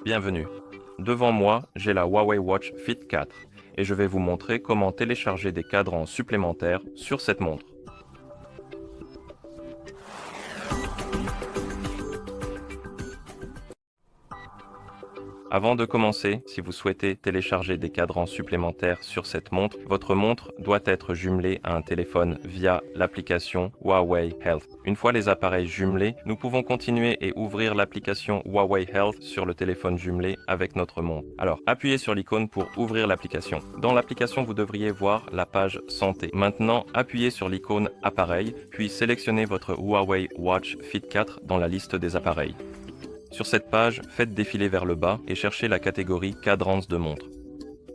Bienvenue. Devant moi, j'ai la Huawei Watch Fit 4 et je vais vous montrer comment télécharger des cadrans supplémentaires sur cette montre. Avant de commencer, si vous souhaitez télécharger des cadrans supplémentaires sur cette montre, votre montre doit être jumelée à un téléphone via l'application Huawei Health. Une fois les appareils jumelés, nous pouvons continuer et ouvrir l'application Huawei Health sur le téléphone jumelé avec notre montre. Alors, appuyez sur l'icône pour ouvrir l'application. Dans l'application, vous devriez voir la page Santé. Maintenant, appuyez sur l'icône Appareil, puis sélectionnez votre Huawei Watch Fit 4 dans la liste des appareils. Sur cette page, faites défiler vers le bas et cherchez la catégorie Cadrans de montre.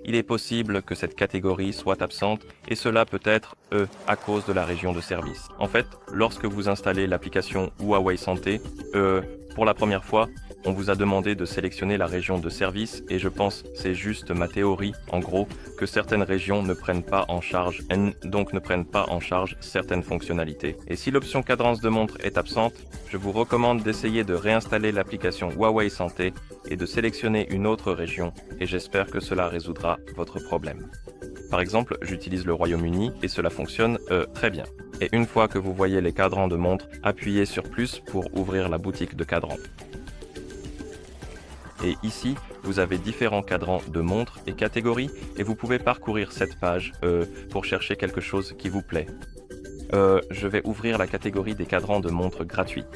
Il est possible que cette catégorie soit absente et cela peut être à cause de la région de service. En fait, lorsque vous installez l'application Huawei Santé, pour la première fois, on vous a demandé de sélectionner la région de service et je pense, c'est juste ma théorie, en gros, que certaines régions ne prennent pas en charge, donc ne prennent pas en charge certaines fonctionnalités. Et si l'option cadrance de montre est absente, je vous recommande d'essayer de réinstaller l'application Huawei Santé et de sélectionner une autre région et j'espère que cela résoudra votre problème. Par exemple, j'utilise le Royaume-Uni et cela fonctionne très bien. Et une fois que vous voyez les cadrans de montre, appuyez sur plus pour ouvrir la boutique de cadrans. Et ici, vous avez différents cadrans de montres et catégories et vous pouvez parcourir cette page pour chercher quelque chose qui vous plaît. Je vais ouvrir la catégorie des cadrans de montres gratuits.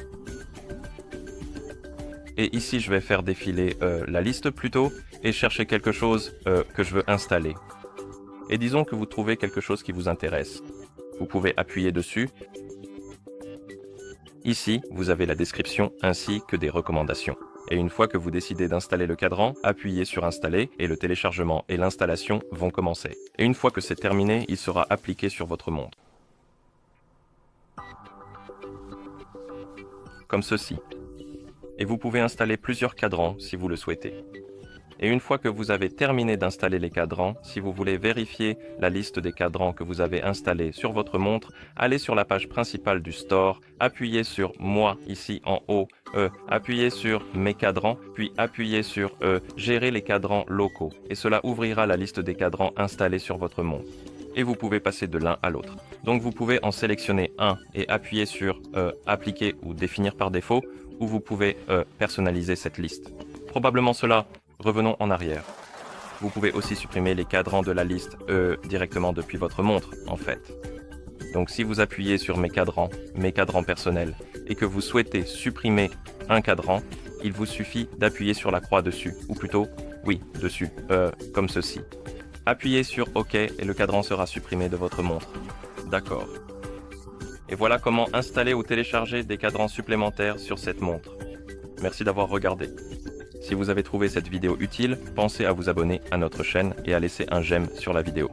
Et ici, je vais faire défiler la liste plutôt et chercher quelque chose que je veux installer. Et disons que vous trouvez quelque chose qui vous intéresse. Vous pouvez appuyer dessus. Ici, vous avez la description ainsi que des recommandations. Et une fois que vous décidez d'installer le cadran, appuyez sur Installer et le téléchargement et l'installation vont commencer. Et une fois que c'est terminé, il sera appliqué sur votre montre. Comme ceci. Et vous pouvez installer plusieurs cadrans si vous le souhaitez. Et une fois que vous avez terminé d'installer les cadrans, si vous voulez vérifier la liste des cadrans que vous avez installés sur votre montre, allez sur la page principale du store, appuyez sur Moi ici en haut, appuyez sur Mes cadrans, puis appuyez sur Gérer les cadrans locaux. Et cela ouvrira la liste des cadrans installés sur votre montre. Et vous pouvez passer de l'un à l'autre. Donc vous pouvez en sélectionner un et appuyer sur Appliquer ou Définir par défaut, ou vous pouvez personnaliser cette liste. Probablement cela. Revenons en arrière. Vous pouvez aussi supprimer les cadrans de la liste directement depuis votre montre, en fait. Donc si vous appuyez sur Mes cadrans personnels, et que vous souhaitez supprimer un cadran, il vous suffit d'appuyer sur la croix dessus, ou plutôt, oui, dessus, comme ceci. Appuyez sur OK et le cadran sera supprimé de votre montre. D'accord. Et voilà comment installer ou télécharger des cadrans supplémentaires sur cette montre. Merci d'avoir regardé. Si vous avez trouvé cette vidéo utile, pensez à vous abonner à notre chaîne et à laisser un j'aime sur la vidéo.